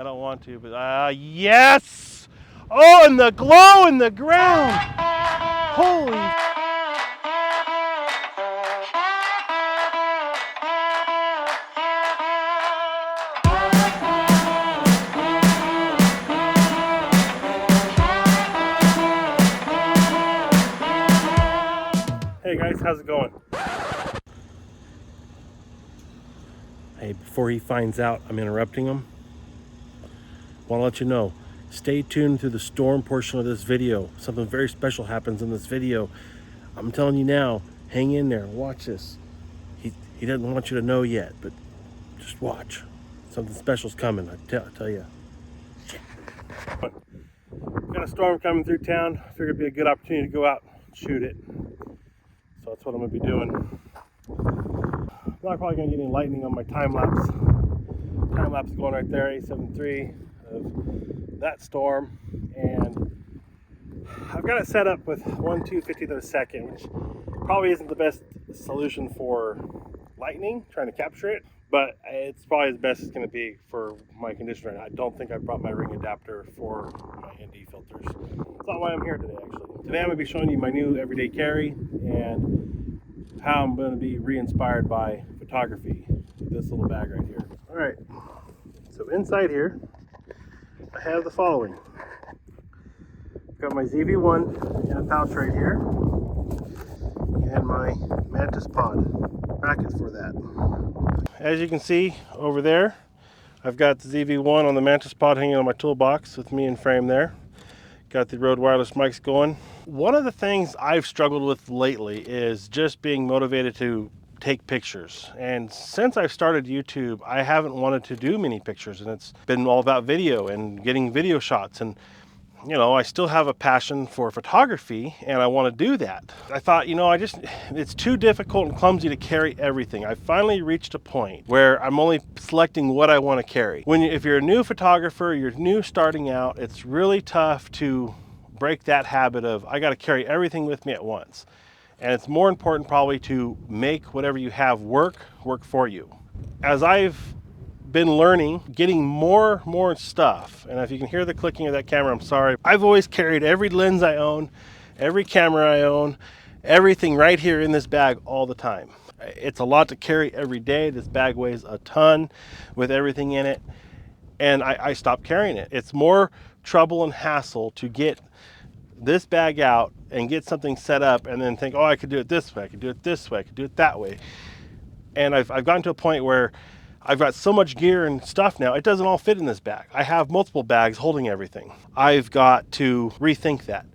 I don't want to, but yes! Oh, and the glow in the ground! Holy! Hey guys, how's it going? Hey, before he finds out I'm interrupting him, I want to let you know, stay tuned through the storm portion of this video. Something very special happens in this video. I'm telling you now, hang in there, watch this. He doesn't want you to know yet, but just watch. Something special's coming, I tell you. Got a storm coming through town. Figured it'd be a good opportunity to go out and shoot it. So that's what I'm gonna be doing. I'm not probably gonna get any lightning on my time lapse. Time lapse going right there, A7 III of that storm, and I've got it set up with 1/250th of a second, which probably isn't the best solution for lightning, trying to capture it, but it's probably as best it's going to be for my condition right now. I don't think I brought my ring adapter for my ND filters. That's not why I'm here today, actually. Today I'm going to be showing you my new everyday carry and how I'm going to be re-inspired by photography with this little bag right here. All right, so inside here I have the following. I've got my ZV-1 in a pouch right here and my Mantis Pod brackets for that. As you can see over there, I've got the ZV-1 on the Mantis Pod hanging on my toolbox with me in frame there. Got the Rode wireless mics going. One of the things I've struggled with lately is just being motivated to take pictures. And since I've started YouTube, I haven't wanted to do many pictures, and it's been all about video and getting video shots. And you know, I still have a passion for photography and I want to do that. I thought, you know, it's too difficult and clumsy to carry everything. I finally reached a point where I'm only selecting what I want to carry. If you're a new photographer, you're new starting out, it's really tough to break that habit of, I got to carry everything with me at once. And it's more important probably to make whatever you have work for you. As I've been learning, getting more stuff, and if you can hear the clicking of that camera, I'm sorry. I've always carried every lens I own, every camera I own, everything right here in this bag all the time. It's a lot to carry every day. This bag weighs a ton with everything in it, and I stopped carrying it. It's more trouble and hassle to get this bag out and get something set up and then think, oh, I could do it this way, I could do it this way, I could do it that way. And I've gotten to a point where I've got so much gear and stuff now, it doesn't all fit in this bag. I have multiple bags holding everything. I've got to rethink that.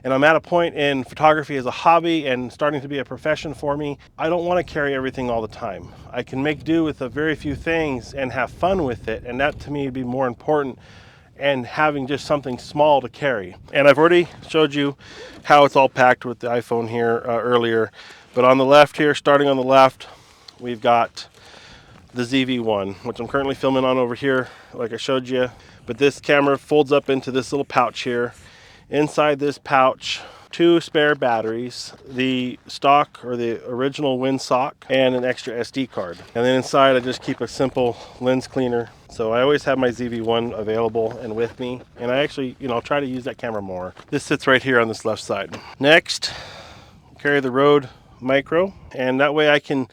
And I'm at a point in photography as a hobby and starting to be a profession for me. I don't want to carry everything all the time. I can make do with a very few things and have fun with it. And that to me would be more important and having just something small to carry. And I've already showed you how it's all packed with the iPhone here earlier. But on the left here, starting on the left, we've got the ZV-1, which I'm currently filming on over here, like I showed you. But this camera folds up into this little pouch here. Inside this pouch, 2 spare batteries, the stock or the original windsock, and an extra SD card. And then inside I just keep a simple lens cleaner. So I always have my ZV-1 available and with me. And I actually, you know, try to use that camera more. This sits right here on this left side. Next, carry the Rode Micro, and that way I can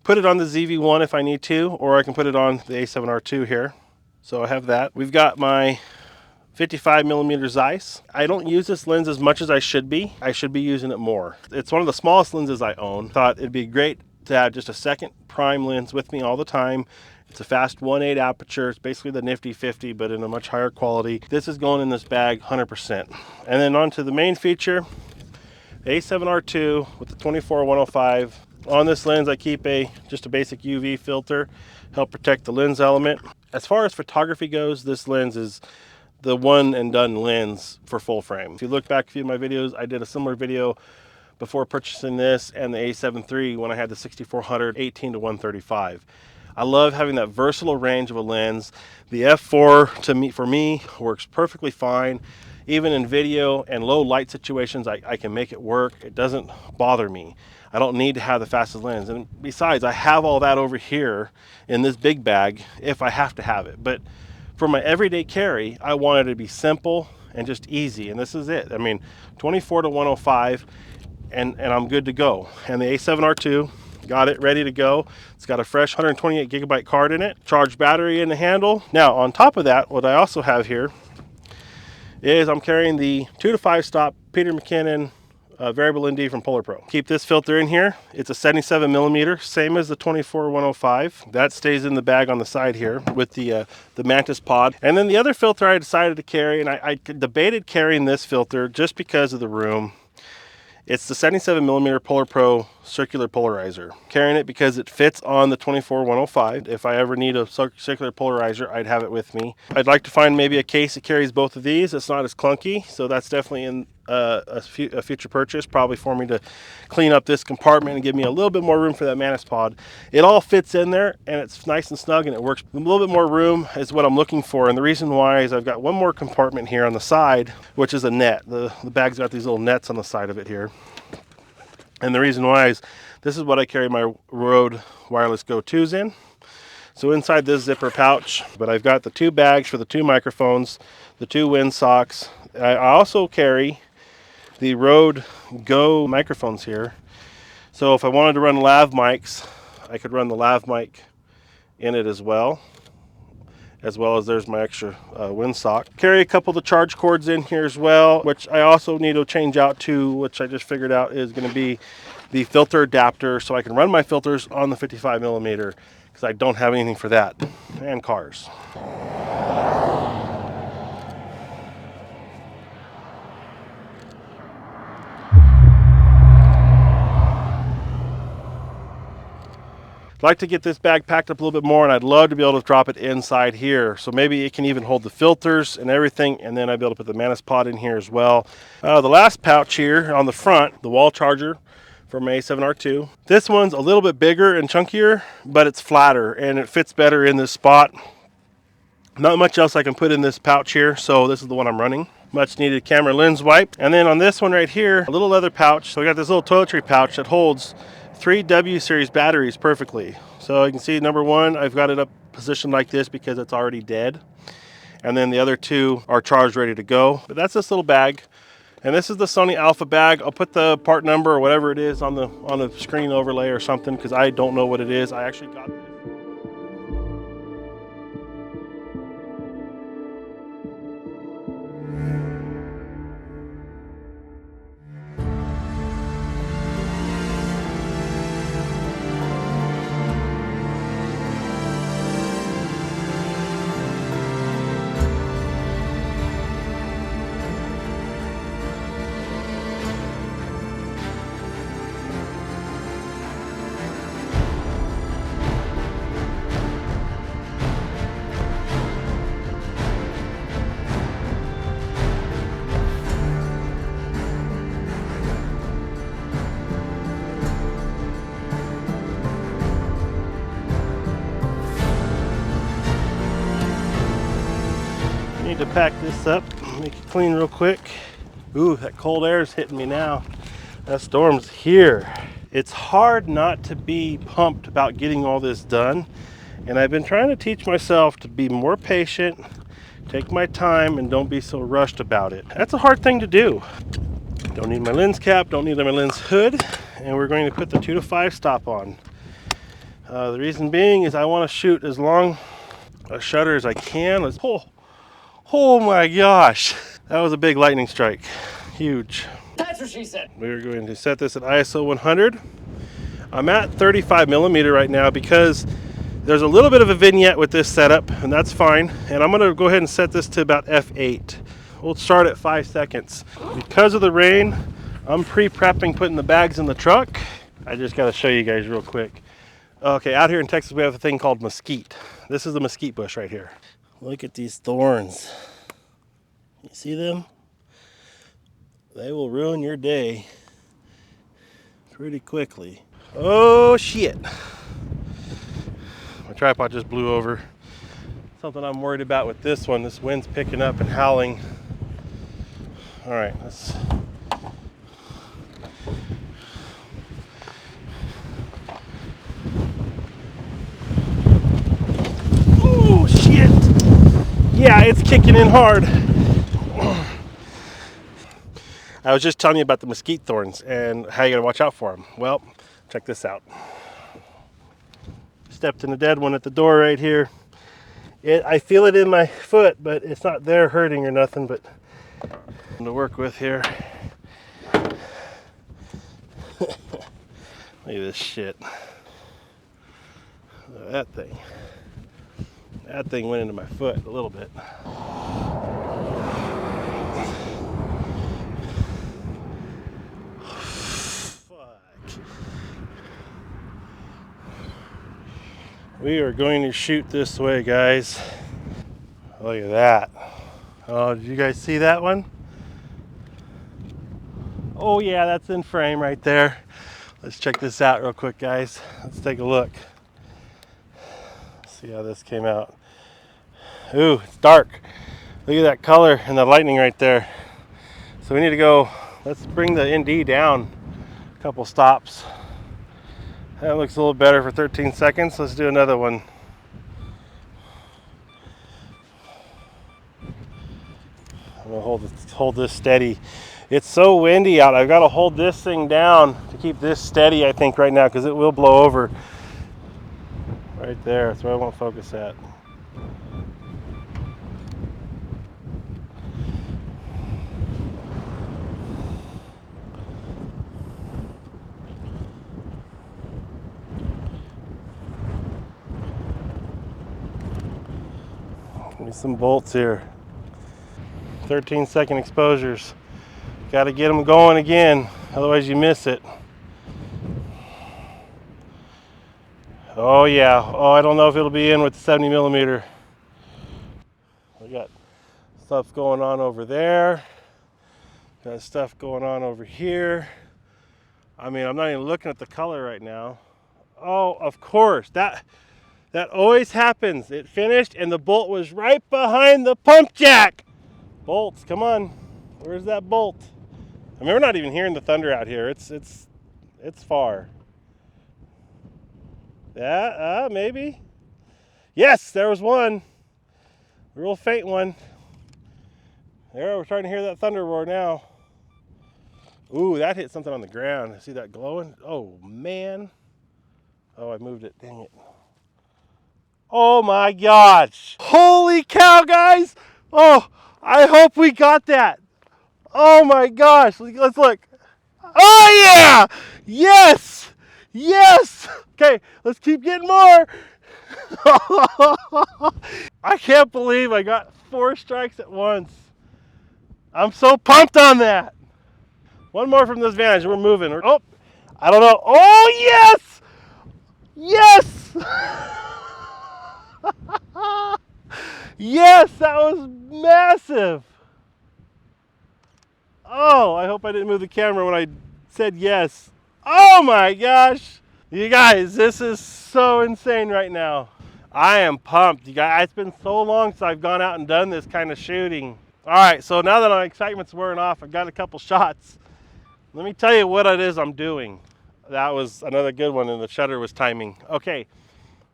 put it on the ZV-1 if I need to, or I can put it on the A7R II here. So I have that. We've got my 55mm Zeiss. I don't use this lens as much as I should be. I should be using it more. It's one of the smallest lenses I own. Thought it'd be great to have just a second prime lens with me all the time. It's a fast 1.8 aperture. It's basically the nifty 50, but in a much higher quality. This is going in this bag 100%. And then on to the main feature, the A7R II with the 24-105. On this lens I keep just a basic UV filter, help protect the lens element. As far as photography goes, this lens is the one and done lens for full frame. If you look back a few of my videos, I did a similar video before purchasing this and the A7 III when I had the 6400 18-135. I love having that versatile range of a lens. The f4 for me works perfectly fine. Even in video and low light situations, I can make it work. It doesn't bother me. I don't need to have the fastest lens. And besides, I have all that over here in this big bag if I have to have it. But for my everyday carry, I wanted it to be simple and just easy, and this is it. I mean, 24 to 105, and I'm good to go. And the A7R2, got it ready to go. It's got a fresh 128 gigabyte card in it, charged battery in the handle. Now, on top of that, what I also have here is I'm carrying the 2 to 5 stop Peter McKinnon variable ND from Polar Pro. Keep this filter in here. It's a 77 millimeter, same as the 24-105. That stays in the bag on the side here with the Mantis pod. And then the other filter I decided to carry, and I debated carrying this filter just because of the room. It's the 77 millimeter Polar Pro circular polarizer. Carrying it because it fits on the 24-105. If I ever need a circular polarizer, I'd have it with me. I'd like to find maybe a case that carries both of these. It's not as clunky, so that's definitely in a future purchase, probably for me to clean up this compartment and give me a little bit more room for that Mantis pod. It all fits in there, and it's nice and snug, and it works. A little bit more room is what I'm looking for, and the reason why is I've got one more compartment here on the side, which is a net. The bag's got these little nets on the side of it here. And the reason why is this is what I carry my Rode Wireless Go 2s in. So inside this zipper pouch, but I've got the 2 bags for the 2 microphones, the 2 wind socks. I also carry the Rode Go microphones here. So if I wanted to run lav mics, I could run the lav mic in it as well as there's my extra windsock. Carry a couple of the charge cords in here as well, which I also need to change out to, which I just figured out is going to be the filter adapter, so I can run my filters on the 55 millimeter because I don't have anything for that, and cars. I'd like to get this bag packed up a little bit more, and I'd love to be able to drop it inside here. So maybe it can even hold the filters and everything, and then I'd be able to put the Mantis pod in here as well. The last pouch here on the front, the wall charger for my A7R2. This one's a little bit bigger and chunkier, but it's flatter, and it fits better in this spot. Not much else I can put in this pouch here, so this is the one I'm running. Much needed camera lens wipe. And then on this one right here, a little leather pouch. So I got this little toiletry pouch that holds 3 W series batteries perfectly. So you can see number 1, I've got it up positioned like this because it's already dead. And then the other 2 are charged, ready to go. But that's this little bag. And this is the SONY Alpha bag. I'll put the part number or whatever it is on the screen overlay or something because I don't know what it is. I actually got this. Need to pack this up, make it clean real quick. Ooh, that cold air is hitting me now. That storm's here. It's hard not to be pumped about getting all this done, and I've been trying to teach myself to be more patient, take my time, and don't be so rushed about it. That's a hard thing to do. Don't need my lens cap, don't need my lens hood, and we're going to put the 2 to 5 stop on. The reason being is I want to shoot as long a shutter as I can. Let's pull. Oh my gosh, that was a big lightning strike, huge. That's what she said. We're going to set this at ISO 100. I'm at 35 millimeter right now because there's a little bit of a vignette with this setup, and that's fine. And I'm gonna go ahead and set this to about f8. We'll start at 5 seconds. Because of the rain, I'm pre-prepping putting the bags in the truck. I just gotta show you guys real quick. Okay, out here in Texas, we have a thing called mesquite. This is the mesquite bush right here. Look at these thorns. You see them? They will ruin your day pretty quickly. Oh shit. My tripod just blew over. Something I'm worried about with this one. This wind's picking up and howling. All right, let's. Oh shit. Yeah, it's kicking in hard. I was just telling you about the mesquite thorns and how you gotta watch out for them. Well, check this out. Stepped in a dead one at the door right here. I feel it in my foot, but it's not there hurting or nothing, but to work with here. Look at this shit. That thing. That thing went into my foot a little bit. Fuck. We are going to shoot this way, guys. Look at that. Oh, did you guys see that one? Oh yeah, that's in frame right there. Let's check this out real quick, guys. Let's take a look. See how this came out. Ooh, it's dark. Look at that color and the lightning right there. So we need to go, let's bring the ND down a couple stops. That looks a little better for 13 seconds. Let's do another one. I'm gonna hold this steady. It's so windy out. I've got to hold this thing down to keep this steady, I think, right now, because it will blow over. Right there, that's where I won't focus at. Give me some bolts here. 13-second exposures. Got to get them going again, otherwise you miss it. Oh yeah. Oh, I don't know if it'll be in with the 70 millimeter. We got stuff going on over there. Got stuff going on over here. I mean, I'm not even looking at the color right now. Oh, of course. That always happens. It finished and the bolt was right behind the pump jack. Bolts, come on. Where's that bolt? I mean, we're not even hearing the thunder out here. It's far. Yeah, maybe. Yes, there was one. A real faint one. There, we're starting to hear that thunder roar now. Ooh, that hit something on the ground. See that glowing? Oh, man. Oh, I moved it. Dang it. Oh, my gosh. Holy cow, guys. Oh, I hope we got that. Oh, my gosh. Let's look. Oh, yeah. Yes. Yes. Okay, let's keep getting more. I can't believe I got 4 strikes at once. I'm so pumped on that. One more from this vantage. We're moving. Oh, I don't know. Oh, yes. Yes. Yes, that was massive. Oh, I hope I didn't move the camera when I said yes. Oh my gosh. You guys, this is so insane right now. I am pumped. You guys, it's been so long since I've gone out and done this kind of shooting. All right, so now that my excitement's wearing off, I've got a couple shots. Let me tell you what it is I'm doing. That was another good one, and the shutter was timing. Okay,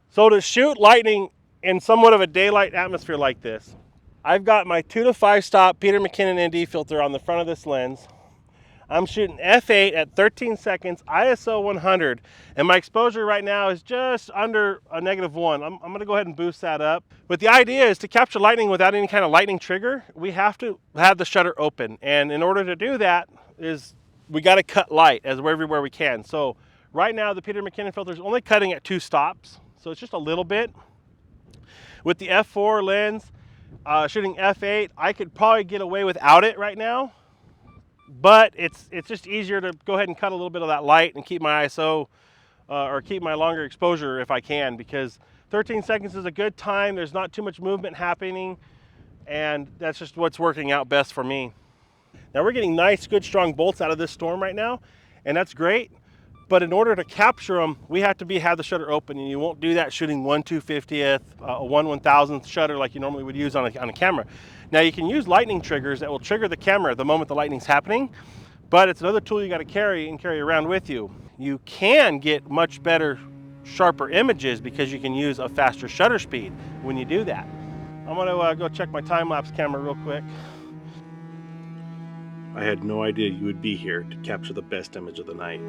so to shoot lightning in somewhat of a daylight atmosphere like this, I've got my 2 to 5 stop Peter McKinnon ND filter on the front of this lens. I'm shooting f8 at 13 seconds, ISO 100, and my exposure right now is just under a -1. I'm gonna go ahead and boost that up. But the idea is to capture lightning without any kind of lightning trigger, we have to have the shutter open. And in order to do that is we gotta cut light everywhere we can. So right now the Peter McKinnon filter is only cutting at 2 stops. So it's just a little bit. With the f4 lens, shooting f8, I could probably get away without it right now. But it's just easier to go ahead and cut a little bit of that light and keep my ISO or keep my longer exposure if I can, because 13 seconds is a good time. There's not too much movement happening, and that's just what's working out best for me. Now we're getting nice, good, strong bolts out of this storm right now, and that's great. But in order to capture them, we have to have the shutter open, and you won't do that shooting 1/250th, a 1/1000th shutter like you normally would use on a camera. Now you can use lightning triggers that will trigger the camera the moment the lightning's happening, but it's another tool you got to carry around with you. You can get much better, sharper images because you can use a faster shutter speed when you do that. I'm gonna go check my time-lapse camera real quick. I had no idea you would be here to capture the best image of the night.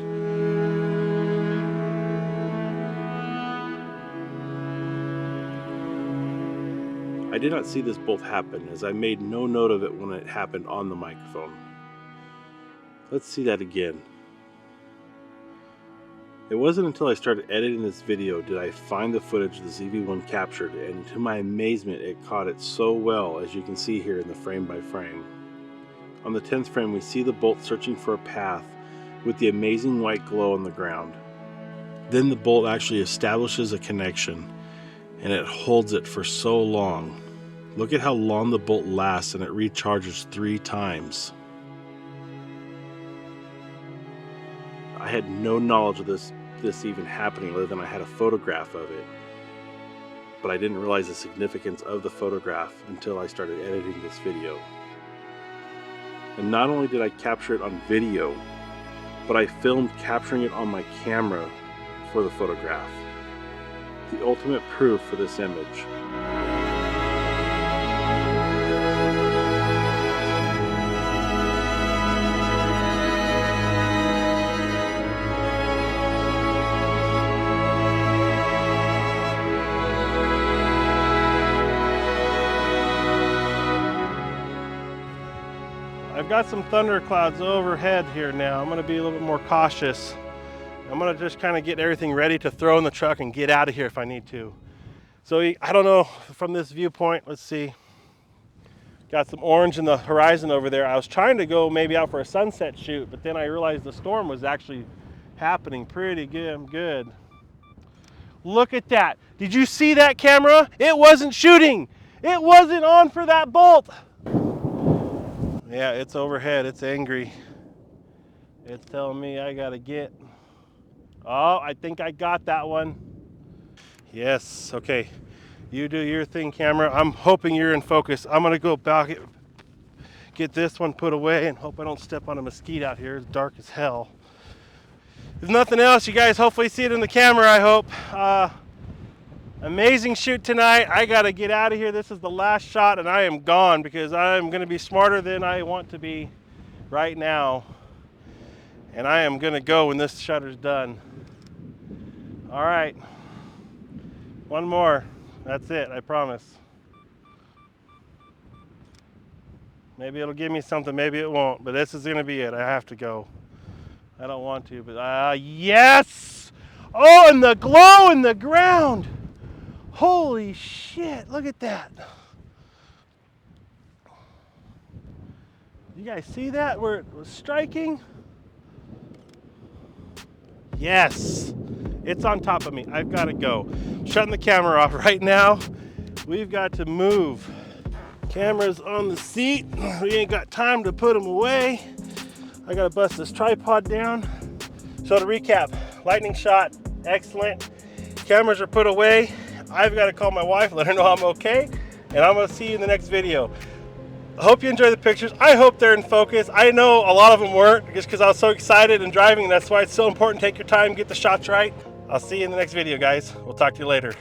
I did not see this bolt happen, as I made no note of it when it happened on the microphone. Let's see that again. It wasn't until I started editing this video did I find the footage the ZV-1 captured, and to my amazement it caught it so well, as you can see here in the frame by frame. On the 10th frame we see the bolt searching for a path with the amazing white glow on the ground. Then the bolt actually establishes a connection, and it holds it for so long. Look at how long the bolt lasts, and it recharges 3 times. I had no knowledge of this even happening other than I had a photograph of it. But I didn't realize the significance of the photograph until I started editing this video. And not only did I capture it on video, but I filmed capturing it on my camera for the photograph. The ultimate proof for this image. I've got some thunderclouds overhead here now. I'm going to be a little bit more cautious. I'm going to just kind of get everything ready to throw in the truck and get out of here if I need to. So I don't know from this viewpoint, let's see. Got some orange in the horizon over there. I was trying to go maybe out for a sunset shoot, but then I realized the storm was actually happening pretty good. Look at that. Did you see that, camera? It wasn't shooting. It wasn't on for that bolt. Yeah, it's overhead. It's angry. It's telling me I gotta get. Oh, I think I got that one. Yes, okay. You do your thing, camera. I'm hoping you're in focus. I'm gonna go back, get this one put away, and hope I don't step on a mosquito out here. It's dark as hell. If nothing else, you guys hopefully see it in the camera, I hope. Amazing shoot tonight. I gotta get out of here. This is the last shot and I am gone because I'm gonna be smarter than I want to be right now. And I am gonna go when this shutter's done. All right, one more. That's it, I promise. Maybe it'll give me something, maybe it won't, but this is gonna be it. I have to go. I don't want to, but yes! Oh, and the glow in the ground. Holy shit, look at that. You guys see that where it was striking? Yes, it's on top of me. I've got to go. I'm shutting the camera off right now. We've got to move. Camera's on the seat. We ain't got time to put them away. I got to bust this tripod down. So to recap, lightning shot, excellent. Cameras are put away. I've got to call my wife, let her know I'm okay, and I'm going to see you in the next video. I hope you enjoy the pictures. I hope they're in focus. I know a lot of them weren't, just because I was so excited and driving. That's why it's so important. Take your time, get the shots right. I'll see you in the next video, guys. We'll talk to you later.